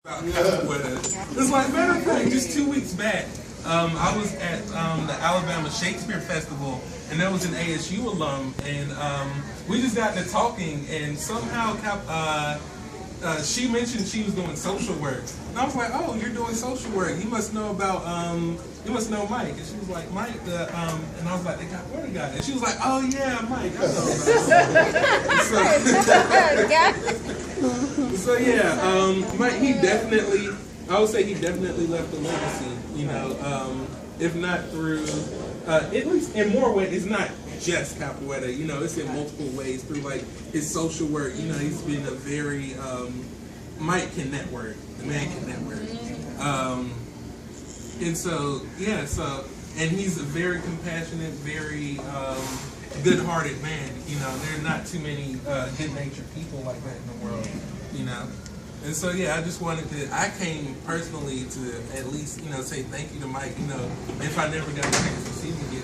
It's like, matter of fact, just 2 weeks back, I was at the Alabama Shakespeare Festival, and there was an ASU alum, and we just got to talking, and somehow she mentioned she was doing social work, and I was like, "Oh, you're doing social work? You must know about you must know Mike." And she was like, "Mike," and I was like, "The Capoeira guy," and she was like, "Oh yeah, Mike, I know." So yeah, Mike, he definitely, I would say he definitely left a legacy. You know, if not through, at least in more ways, it's not just Capoeira. You know, it's in multiple ways through like his social work. You know, he's been a very Mike can network. The man can network. And so yeah, and he's a very compassionate, very good-hearted man. You know, there are not too many good-natured people like that in the world. You know, and so yeah, I just wanted to. I came personally to at least say thank you to Mike. You know, if I never got a chance to see him again,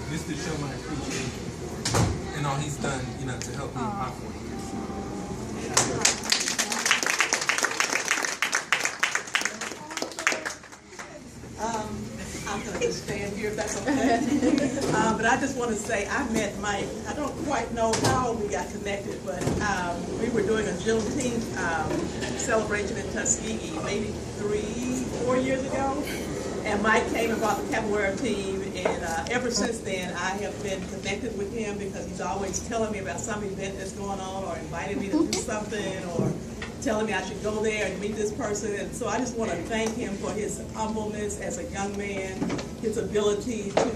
just to show my appreciation for him and all he's done. You know, to help me in my 40 years. I'm going to just stand here if that's okay. But I just want to say I met Mike. I don't quite know how we got connected, but we were doing a Juneteenth celebration in Tuskegee maybe 3-4 years ago. And Mike came and brought the Capoeira team, and ever since then I have been connected with him because he's always telling me about some event that's going on or inviting me to do something or telling me I should go there and meet this person. And so I just want to thank him for his humbleness as a young man, his ability to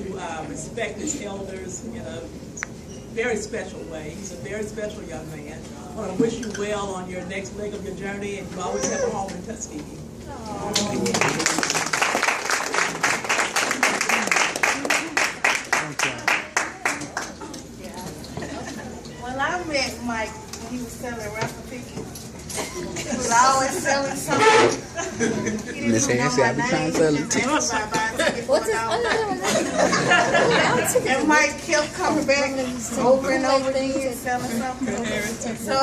respect his elders in a very special way. He's a very special young man. I want to wish you well on your next leg of your journey, and you always have a home in Tuskegee. Well, I met Mike when he was selling raffle tickets. He was always selling something. He didn't even know my name. What's his And Mike kept coming back over and over again selling something. So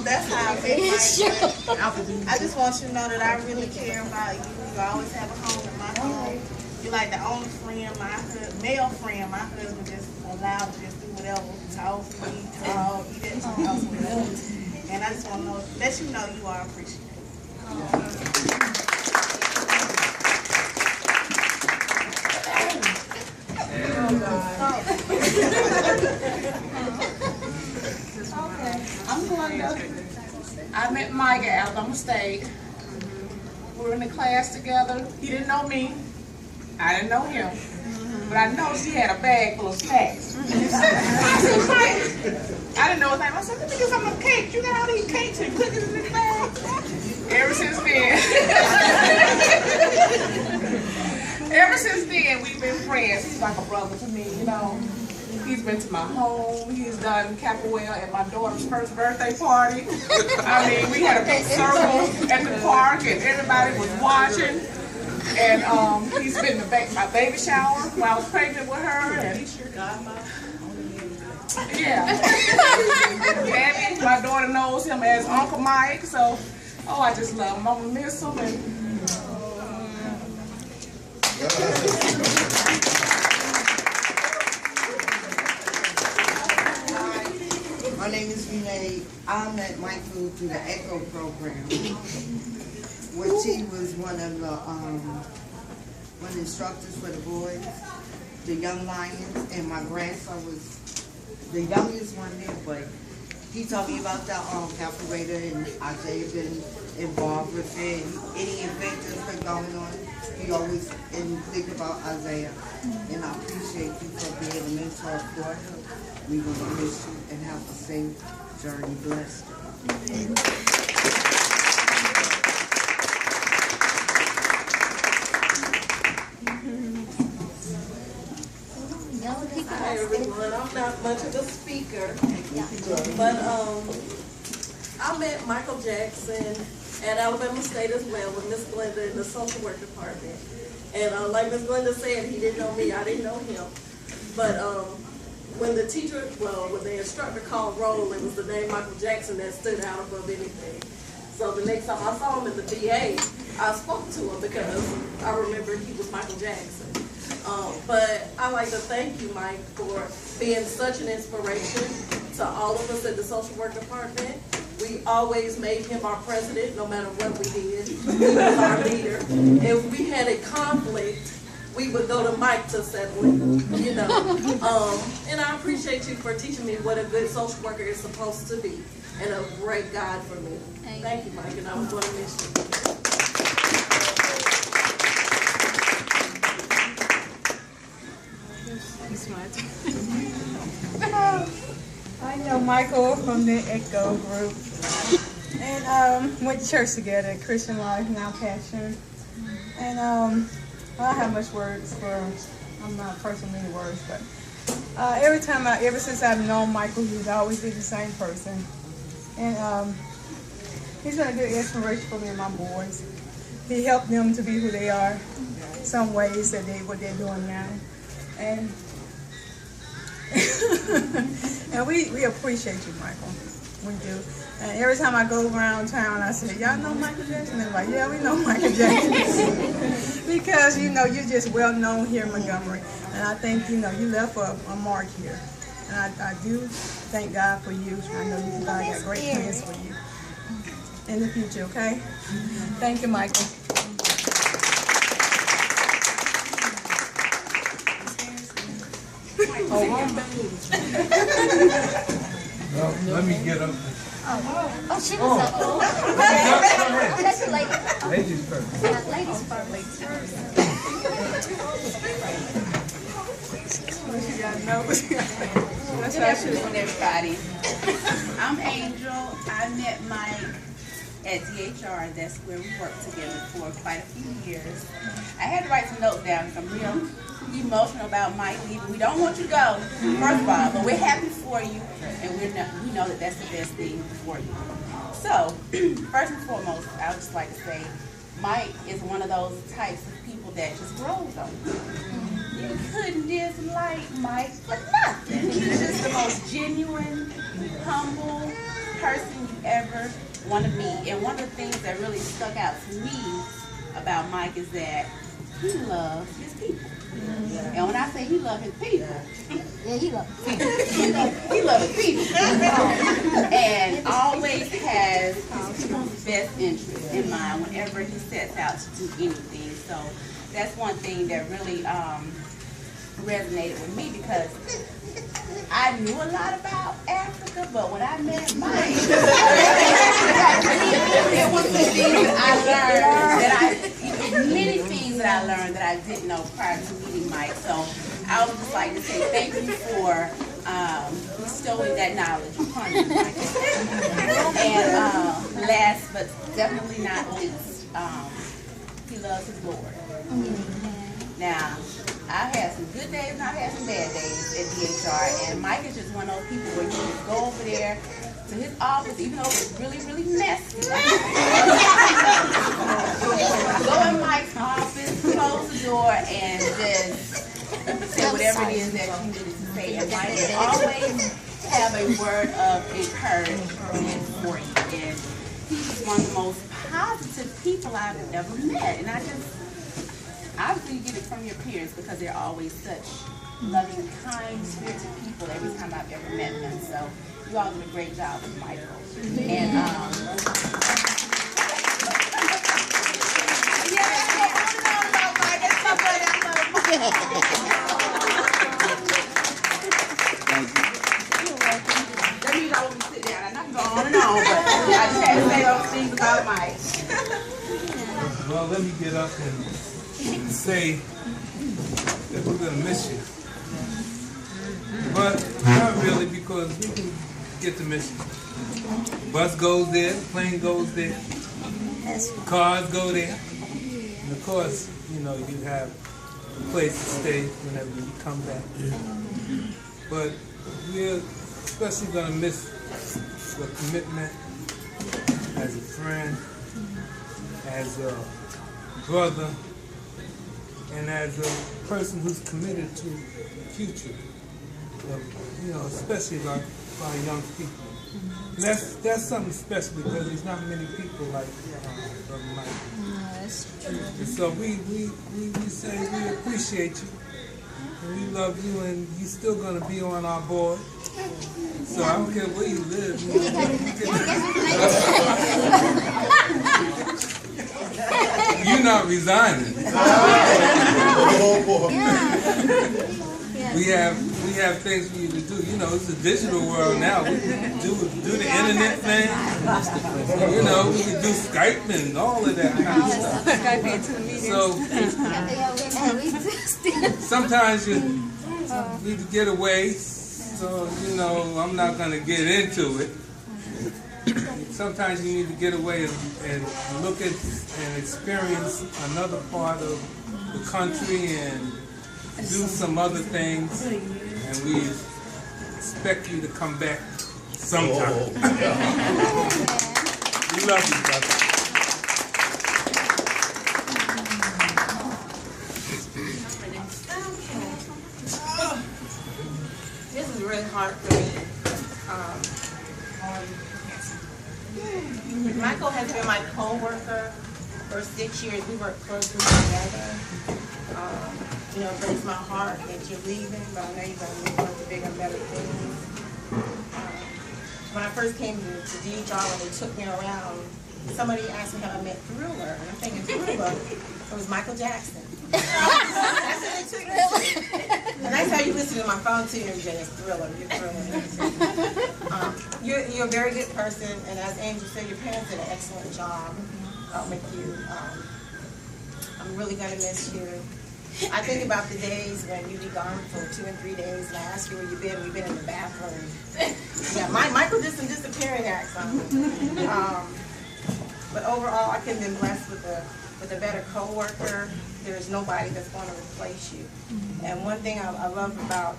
that's how I met Mike. I just want you to know that I really care about you. You always have a home in my home. You're like the only friend, male friend, my husband just allowed to just do whatever. Talk to me, eat at his house, whatever. And I just want to let you know you are appreciated. Okay, I'm going to. I met Mike at Alabama State. We were in the class together. He didn't know me. I didn't know him. But I noticed he had a bag full of snacks. I said, Mike, I didn't know his name. I said, let me get some of the cakes. You got all these cakes and cookies in this bag. Ever since then, we've been friends. He's like a brother to me, you know. He's been to my home. He's done Capoeira at my daughter's first birthday party. I mean, we had a big circle at the park and everybody was watching. And he's been to my baby shower when I was pregnant with her. And yeah. Gabby, my daughter knows him as Uncle Mike. So, I just love him. I'm going to miss him. My name is Renee. I met Michael through the ECHO program, which he was one of the instructors for the boys, the Young Lions, and my grandson was the youngest one there, but he told me about the Capoeira, and Isaiah been involved with it. Any event that's been going on, he always think about Isaiah, and I appreciate you for being a mentor for him. We're going to miss you and have a safe journey. Blessed. Hi everyone, I'm not much of a speaker, but I met Michael Jackson at Alabama State as well with Miss Glenda in the social work department. And like Miss Glenda said, he didn't know me, I didn't know him. But when the instructor called roll, it was the name Michael Jackson that stood out above anything. So the next time I saw him at the VA, I spoke to him because I remember he was Michael Jackson. But I like to thank you, Mike, for being such an inspiration to all of us at the social work department. We always made him our president, no matter what we did. He was our leader. If we had a conflict, we would go to Mike to settle it, you know. And I appreciate you for teaching me what a good social worker is supposed to be, and a great guide for me. Thank you, Mike, and I was going to miss you. I know Michael from the ECHO group, and went to church together at Christian Life, Now Passion. And I don't have much words for, I'm not a person of many words, but ever since I've known Michael, he's always been the same person. And he's been a good inspiration for me and my boys. He helped them to be who they are, some ways that what they're doing now. And and we appreciate you, Michael. We do. And every time I go around town, I say, y'all know Michael Jackson? And they're like, yeah, we know Michael Jackson. Because, you know, you're just well known here in Montgomery. And I think, you know, you left a mark here. And I do thank God for you. I know God got great plans for you in the future, okay? Thank you, Michael. Well, let me get up. Oh, she was up. Oh, that's your lady. Ladies first. Ladies first. Good afternoon, everybody. I'm Angel. I met Mike at DHR. That's where we worked together for quite a few years. I had to write some notes down because I'm real emotional about Mike leaving. We don't want you to go, first of all, but we're happy for you, and we know that that's the best thing for you. So, first and foremost, I would just like to say, Mike is one of those types of people that just grows on you. You couldn't dislike Mike for nothing. He's just the most genuine, humble person you ever want to meet. And one of the things that really stuck out to me about Mike is that he loves his people. And when I say he loves his people, Yeah, he loves he loves his people. And always has his people's best interest in mind whenever he sets out to do anything. So that's one thing that really resonated with me, because I knew a lot about Africa, but when I met Mike, it was the things that I learned many things that I learned that I didn't know prior to meeting Mike. So I would just like to say thank you for bestowing that knowledge upon me, Mike. And last but definitely not least, he loves his Lord. Now, I've had some good days and I've had some bad days at DHR, and Mike is just one of those people where you just go over there to his office, even though it's really, really messy. Go in Mike's office, close the door, and just say whatever it is that you needed to say. And Mike will always have a word of encouragement for you. And he's one of the most positive people I've ever met. And obviously you get it from your peers, because they're always such loving, kind, spirited people every time I've ever met them. So you all did a great job with Michael. And that means I want to sit down. I'm not going on and on, but I just had to say those things about Mike. Well, let me get up and say that we're going to miss you. But not really, because we can get to miss you. Bus goes there, plane goes there, cars go there. And of course, you know, you have a place to stay whenever you come back. But we're especially going to miss your commitment as a friend, as a brother, and as a person who's committed to the future, you know, especially like our young people. And that's something special because there's not many people like Brother Mike. And so we say we appreciate you. And we love you, and you're still going to be on our board. So I don't care where you live. You're not resigning. We have things for you to do. You know, it's a digital world now. We can do the internet thing. You know, we can do Skype and all of that kind of stuff. Skype into the meetings. So sometimes you need to get away. So, you know, I'm not going to get into it. Sometimes you need to get away and look at and experience another part of the country and do some other things. And we expect you to come back sometime. We love you, brother. This is really hard for me. Michael has been my co-worker for 6 years. We work closely together. You know, it breaks my heart that you're leaving, but I know you're going to move on to bigger and better things. When I first came to DHR, when they took me around, somebody asked me how I met Thriller, and I'm thinking Thriller, it was Michael Jackson. That's what they took me to. And that's how you listen to my phone too, MJ, it's Thriller, you're Thriller. You're a very good person, and as Angel said, your parents did an excellent job with you. I'm really going to miss you. I think about the days when you'd be gone for 2 and 3 days. Last year, where you've been, we've been in the bathroom. Yeah, Michael did some disappearing acts on me. But overall, I could have been blessed with a better co-worker. There's nobody that's going to replace you. And one thing I love about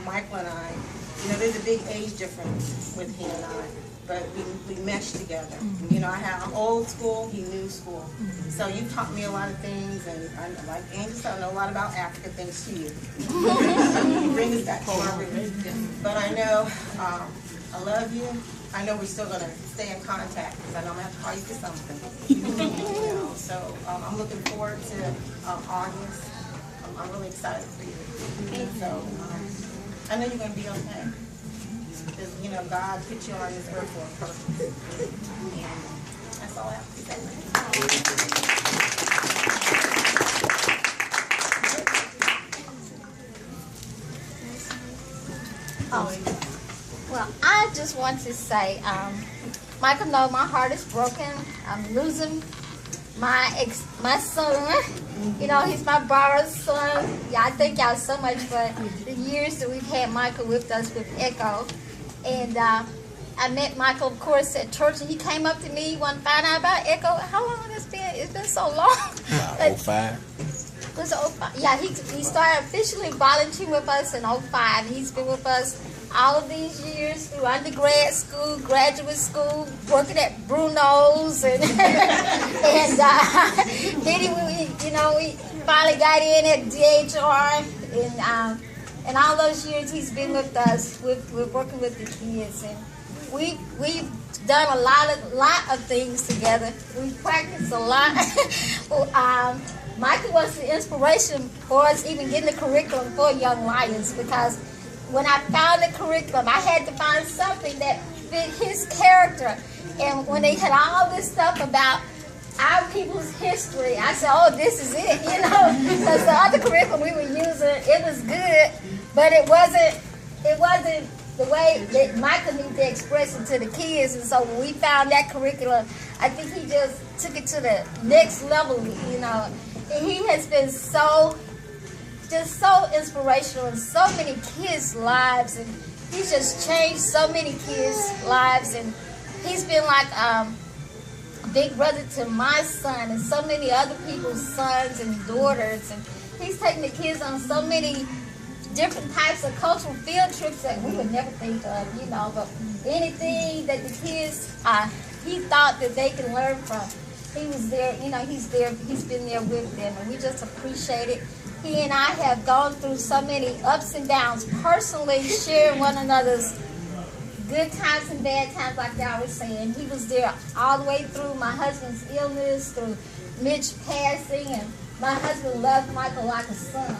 Michael and I, you know, there's a big age difference with him and I, but we mesh together. You know, I'm old school, he new school. So you taught me a lot of things, and like Angel said, I know a lot about Africa thanks to you. You bring us back to our roots. But I know I love you. I know we're still going to stay in contact because I know I'm going to have to call you for something. You know, so I'm looking forward to August. I'm really excited for you. So I know you're going to be okay. Because, you know, God put you on this earth for a purpose. And that's all I have to say. Well, I just want to say, Michael, no, my heart is broken. I'm losing my son. You know, he's my borrowed son. Yeah, I thank y'all so much for the years that we've had Michael with us with Echo. And I met Michael, of course, at church, and he came up to me. He wanted to find out about Echo. How long has it been? It's been so long. 05. It was 05. Yeah, he started officially volunteering with us in 05. He's been with us all of these years through undergrad school, graduate school, working at Bruno's, and and then we finally got in at DHR, and all those years he's been with us, with working with the kids, and we've done a lot of things together. We practiced a lot. Michael was the inspiration for us even getting the curriculum for Young Lions, because when I found the curriculum, I had to find something that fit his character. And when they had all this stuff about our people's history, I said, oh, this is it, you know, because the other curriculum we were using, it was good, but it wasn't the way that Michael needed to express it to the kids. And so when we found that curriculum, I think he just took it to the next level, you know. And he has been so inspirational in so many kids' lives, and he's just changed so many kids' lives, and he's been like a big brother to my son and so many other people's sons and daughters, and he's taking the kids on so many different types of cultural field trips that we would never think of, you know, but anything that the kids, he thought that they could learn from, he was there, you know, he's been there with them, and we just appreciate it. He and I have gone through so many ups and downs personally, sharing one another's good times and bad times, like y'all was saying. He was there all the way through my husband's illness, through Mitch passing, and my husband loved Michael like a son.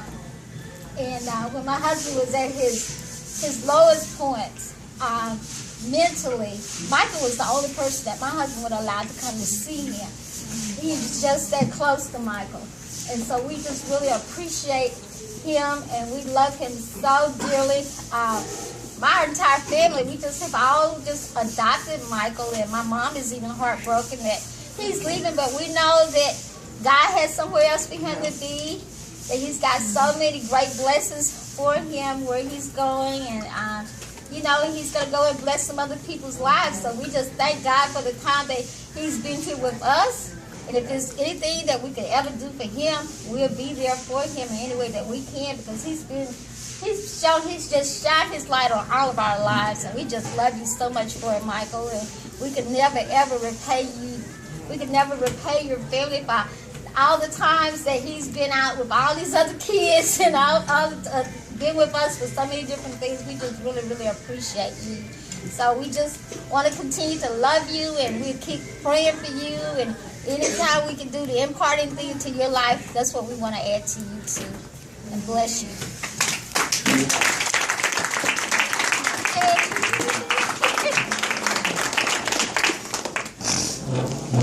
And when my husband was at his lowest point, mentally, Michael was the only person that my husband would allow to come to see him. He was just that close to Michael. And so we just really appreciate him, and we love him so dearly. My entire family, we just have all just adopted Michael, and my mom is even heartbroken that he's leaving, but we know that God has somewhere else for him to be, that he's got so many great blessings for him where he's going, and you know, he's going to go and bless some other people's lives. So we just thank God for the time that he's been here with us. And if there's anything that we could ever do for him, we'll be there for him in any way that we can, because he's just shined his light on all of our lives. And we just love you so much for it, Michael. And we could never, ever repay you. We could never repay your family by all the times that he's been out with all these other kids and been with us for so many different things. We just really, really appreciate you. So we just want to continue to love you, and we'll keep praying for you. And anytime we can do the imparting thing into your life, that's what we want to add to you too. And bless you.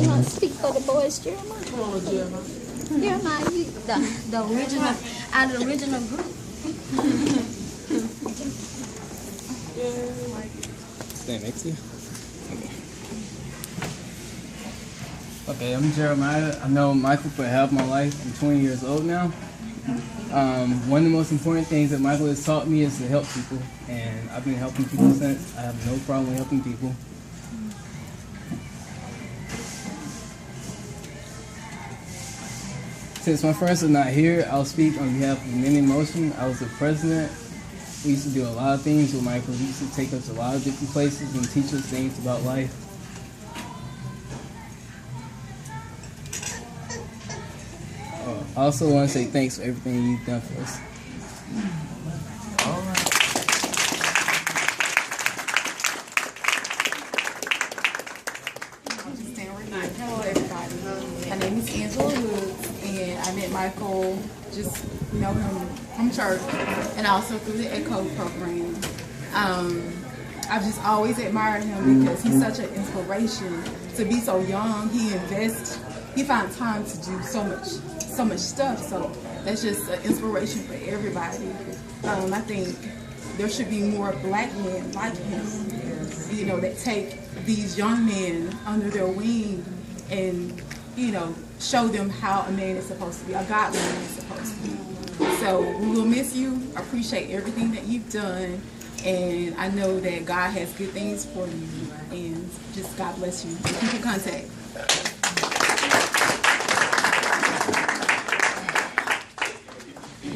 You want to speak for the boys, Jeremiah? Come on, Jeremiah. Jeremiah, you the original, out of the original group. Stand next to you. Okay, I'm Jeremiah. I know Michael for half my life. I'm 20 years old now. One of the most important things that Michael has taught me is to help people, and I've been helping people since. I have no problem with helping people. Since my friends are not here, I'll speak on behalf of Men in Motion. I was the president. We used to do a lot of things with Michael. He used to take us to a lot of different places and teach us things about life. I also want to say thanks for everything you've done for us. All right. I'll just stand right here. Hello, everybody. My name is Angela Woods, and I met Michael, just know him from church, and also through the ECHO program. I've just always admired him because he's such an inspiration. To be so young, he invests. He finds time to do so much stuff. So that's just an inspiration for everybody. I think there should be more black men like him, you know, that take these young men under their wing and, you know, show them how a man is supposed to be, a godly man is supposed to be. So we will miss you. I appreciate everything that you've done. And I know that God has good things for you. And just God bless you. Keep in contact.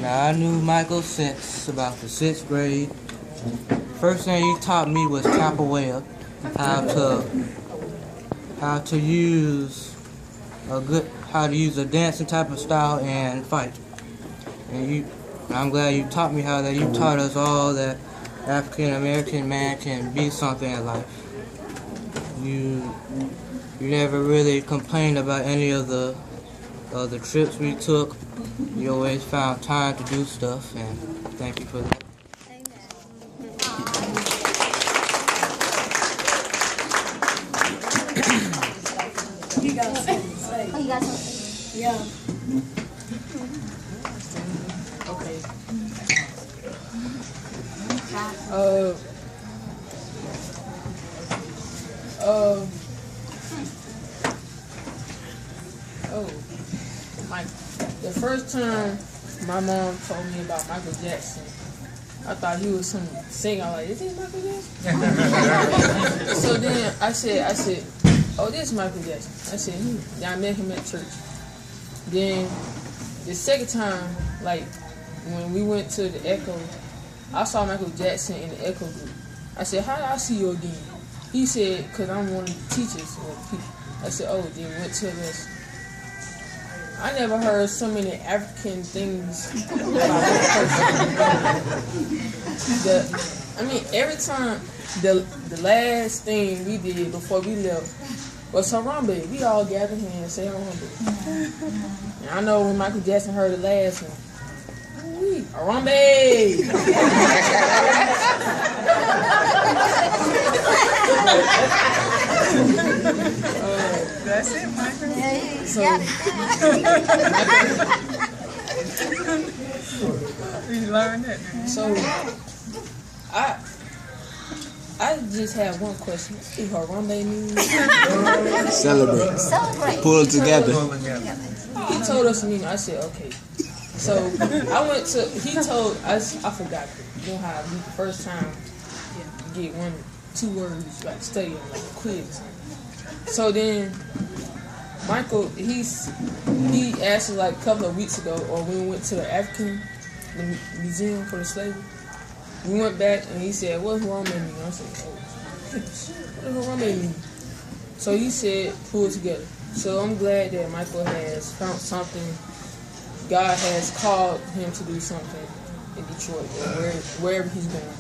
Now, I knew Michael since about the 6th grade. First thing he taught me was capoeira, how to use a dancing type of style and fight. And I'm glad you taught me how that. You taught us all that African American man can be something in life. You never really complained about any of the trips we took. You always found time to do stuff, and thank you for that. You got something? Oh, you got something? Yeah. Okay. The first time my mom told me about Michael Jackson, I thought he was some singer. I'm like, is he Michael Jackson? So then I said, oh, this is Michael Jackson. I said, Then I met him at church. Then the second time, like when we went to the ECHO, I saw Michael Jackson in the ECHO group. I said, how did I see you again? He said, because I'm one of the teachers or people. I said, oh, then we went to this. I never heard so many African things about that person. I mean, every time the last thing we did before we left was Harambe. We all gathered here and say Harambe. And I know when Michael Jackson heard the last one, Harambe! That's it, Michael. So, You learned that. so I just have one question. What do Harambe mean? Celebrate. Celebrate. Pull it together. He told us to mean. I said okay. So I went to. He told us. I forgot. You know how the first time you get 1, 2 words like study them, like a quiz. So then Michael, he asked us like a couple of weeks ago, or when we went to the African Museum for the Slavery. We went back and he said, "What Harambe mean?" I said, "Oh, what does Harambe mean?" So he said, "Pull it together." So I'm glad that Michael has found something. God has called him to do something in Detroit or wherever he's going.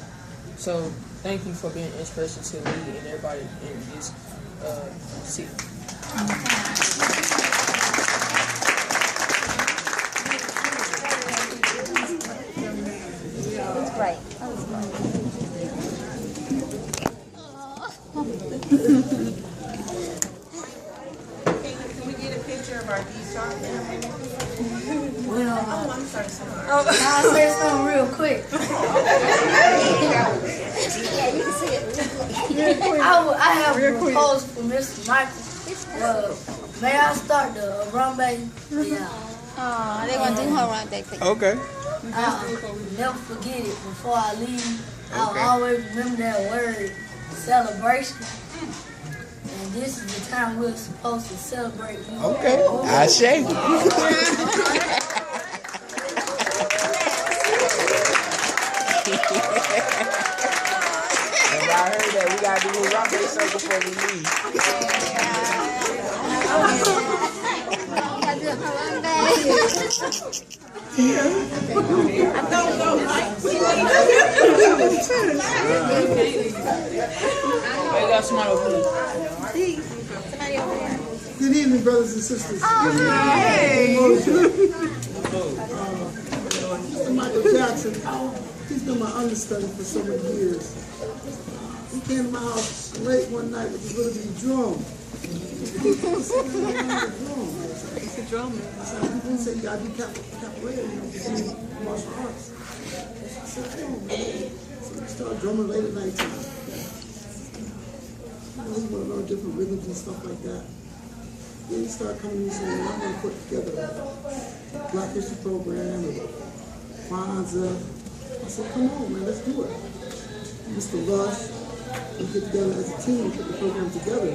So thank you for being an inspiration to me and everybody in this city. Right. Can we get a picture of our D-Star family? Well, I'm sorry, I'll say something real quick. Yeah, you can see it. I have a proposal for Mr. Michael. May I start the Harambe? Yeah. Oh, they want to do Harambe thing. Okay. I'll never forget it before I leave. I'll always remember that word, celebration. And this is the time we're supposed to celebrate. Okay. I say. I heard that we gotta do a rock circle before we leave. I got somebody over here. Good evening, brothers and sisters. Mr. Michael Jackson, he's been my understudy for so many years. He came to my house late one night with his little bitty drum. It's a drum. He said, you gotta be capoeira, you know, to do martial arts. I said, come on, man. So we started drumming late at night time. You know, we want to learn different rhythms and stuff like that. Then he started coming to me saying, I want to put together a Black History program and Kwanzaa. I said, come on, man, let's do it. Mr. Rush, we get together as a team and put the program together.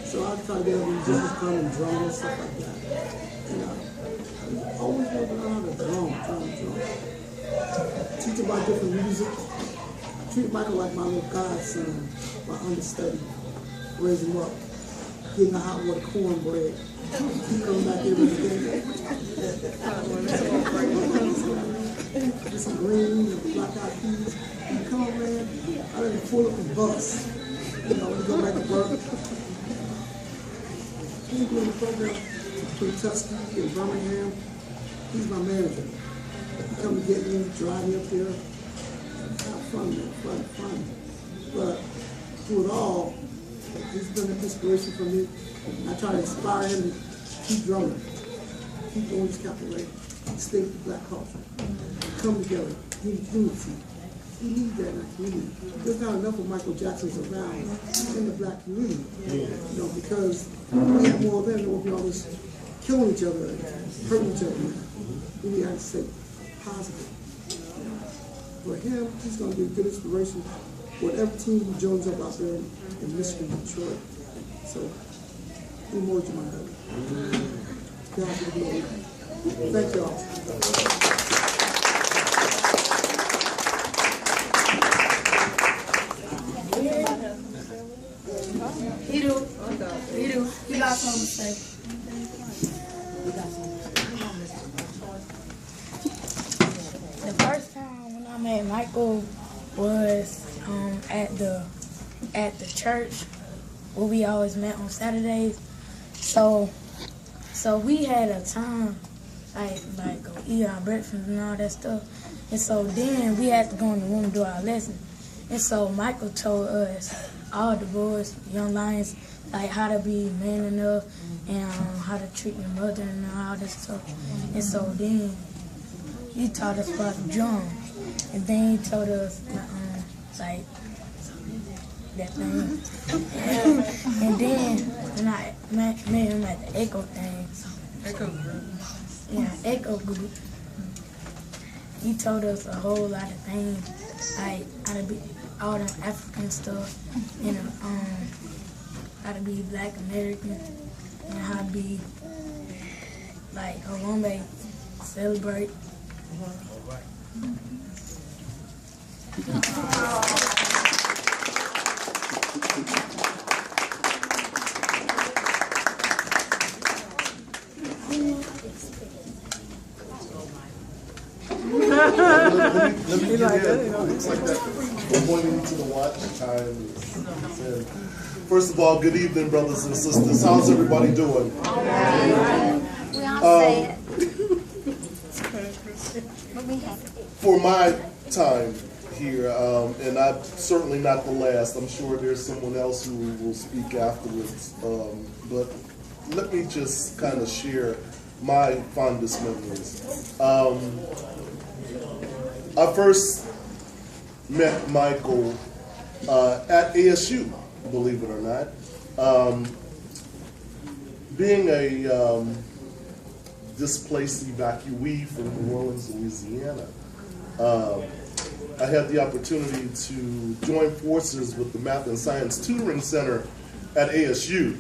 So I tried to get musicians come and drum and stuff like that. And I always wanted to learn how to drum. Teach about different music. I treat Michael like my little godson, my understudy. Raise him up. Give him a hot water cornbread. He comes back every day. Get some greens and black eyed peas. You come on, man. I done pull up a bus. You know, when you go back to work. He's doing the program between Tuskegee and Birmingham. He's my manager. He come to get me, drive me up here. Have fun, man. Fun. But through it all, he's been an inspiration for me. I try to inspire him to keep drumming, keep doing his capoeira, stay with the black culture, come together, unity. We need that in our community. There's not enough of Michael Jacksons around in the black community, you know, because we have more of them, there will be always killing each other, hurting each other. We need to stay positive. For him, he's going to be a good inspiration for whatever team he joins up out there in Michigan, Detroit. So, we more to my brother. God be the glory. Thank y'all. You got something to say. The first time when I met Michael, was at the church where we always met on Saturdays. So we had a time like go eat our breakfast and all that stuff. And so then we had to go in the room and do our lesson. And so Michael told us, all the boys, young lions, like how to be man enough and how to treat your mother and all that stuff. And so then he taught us about John. And then he told us like that thing. And then when I met him at the Echo thing. Echo group. Yeah, Echo group. He told us a whole lot of things, like how to be all the African stuff, and how to be Black American, and how to be like Harambe, celebrate. Let me get in. Looks like that. We're pointing to the watch time. First of all, good evening, brothers and sisters. How's everybody doing? We all say it. For my time here, and I'm certainly not the last. I'm sure there's someone else who will speak afterwards. But let me just kind of share my fondest memories. I first met Michael at ASU, believe it or not. Being a displaced evacuee from New Orleans, Louisiana, I had the opportunity to join forces with the Math and Science Tutoring Center at ASU,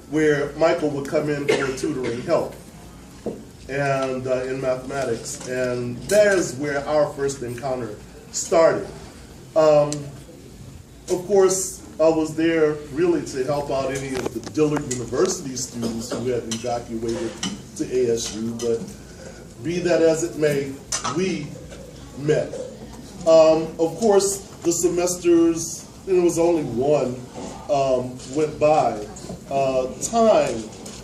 where Michael would come in for tutoring help and in mathematics, and there's where our first encounter started. Of course, I was there really to help out any of the Dillard University students who had evacuated to ASU, but be that as it may, we met. Of course, the semesters, and it was only one, went by. Time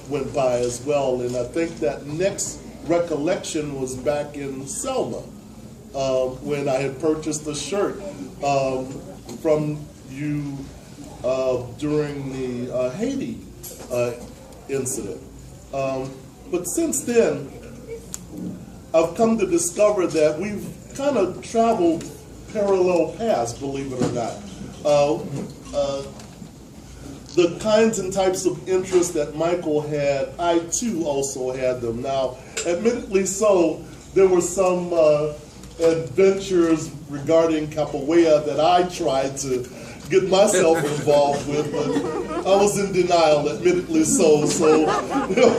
went by as well, and I think that next recollection was back in Selma, when I had purchased a shirt from you during the Haiti incident. But since then, I've come to discover that we've kind of traveled parallel paths, believe it or not. The kinds and types of interests that Michael had, I too also had them. Now, admittedly so, there were some adventures regarding capoeira that I tried to get myself involved with, but I was in denial, admittedly so. So, you know,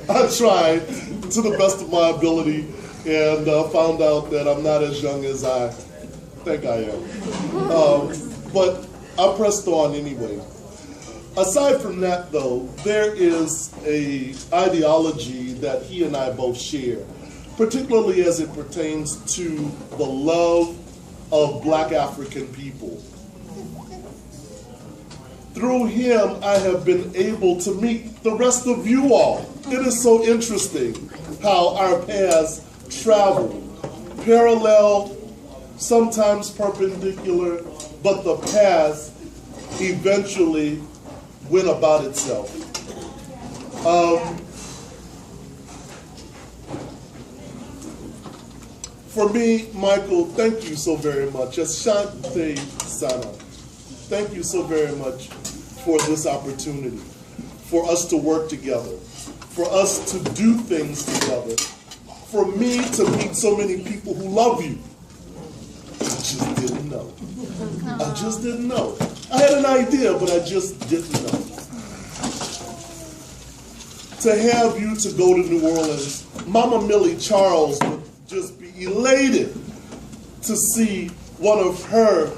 I tried to the best of my ability and found out that I'm not as young as I think I am. But I pressed on anyway. Aside from that, though, there is a ideology that he and I both share, particularly as it pertains to the love of Black African people. Through him, I have been able to meet the rest of you all. It is so interesting how our paths travel, parallel, sometimes perpendicular, but the paths eventually went about itself. For me, Michael, thank you so very much. Asante Sana. Thank you so very much for this opportunity, for us to work together, for us to do things together, for me to meet so many people who love you. I just didn't know. I just didn't know. I had an idea, but I just didn't know. To have you to go to New Orleans, Mama Millie Charles would just be elated to see one of her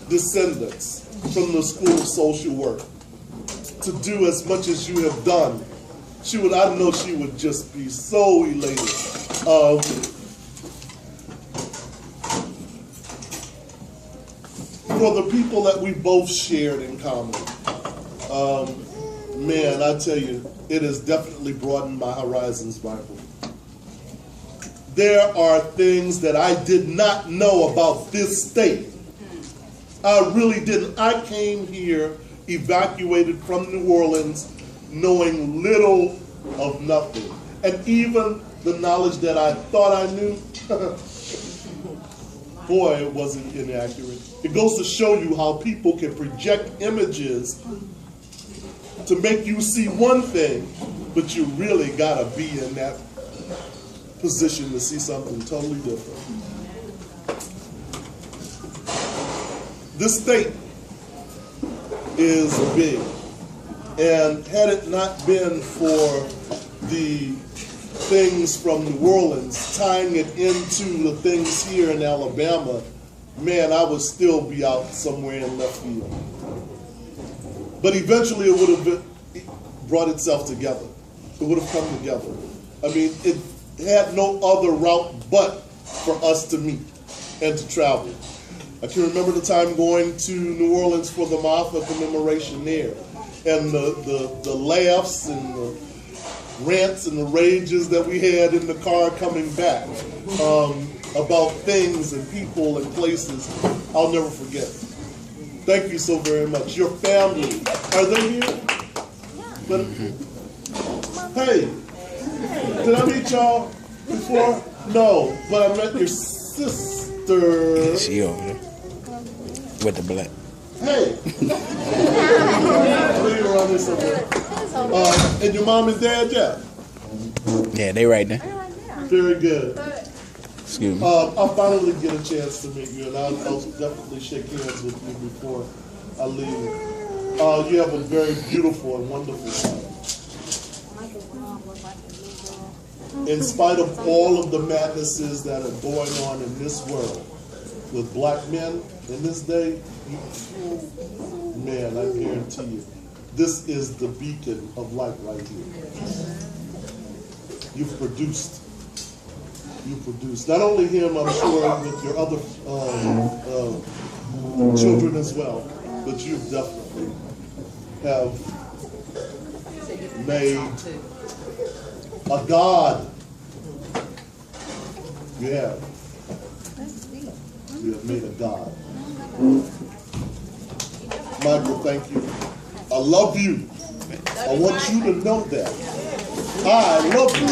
descendants from the School of Social Work to do as much as you have done. I know she would just be so elated. for the people that we both shared in common. Man, I tell you, it has definitely broadened my horizons, Michael. There are things that I did not know about this state. I really didn't. I came here evacuated from New Orleans knowing little of nothing. And even the knowledge that I thought I knew, boy, it wasn't inaccurate. It goes to show you how people can project images to make you see one thing, but you really gotta be in that position to see something totally different. This state is big, and had it not been for the things from New Orleans, tying it into the things here in Alabama, man, I would still be out somewhere in left field. But eventually it would have brought itself together. It would have come together. I mean, it had no other route but for us to meet and to travel. I can remember the time going to New Orleans for the Martha commemoration there, and the laughs and the rants and the rages that we had in the car coming back about things and people and places. I'll never forget. Thank you so very much. Your family, are they here? But, hey, did I meet y'all before? No, but I met your sister. She over there with the black. Hey. Leave her on this somewhere. And your mom and dad, yeah? Yeah, they right there. Very good. Excuse me. I'll finally get a chance to meet you, and I'll definitely shake hands with you before I leave. You have a very beautiful and wonderful child. In spite of all of the madnesses that are going on in this world with black men in this day, man, I guarantee you, this is the beacon of light right here. You've produced. Not only him, I'm sure, with your other children as well, but you definitely have made a god. You have. You have made a god. Michael, thank you. I love you. I want you to know that. I love you.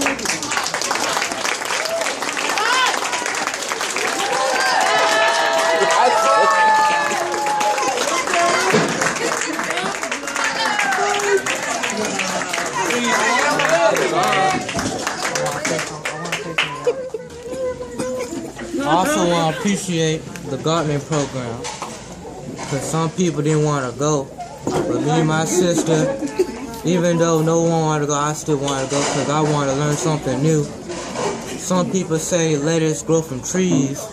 I also want to appreciate the gardening program, because some people didn't want to go, but me and my sister, even though no one wanted to go, I still wanted to go because I want to learn something new. Some people say lettuce grow from trees,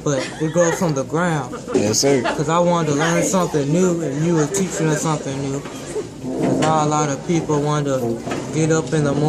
but it grows from the ground. Yes, sir. Because I wanted to learn something new, and you were teaching us something new. Because not a lot of people want to get up in the morning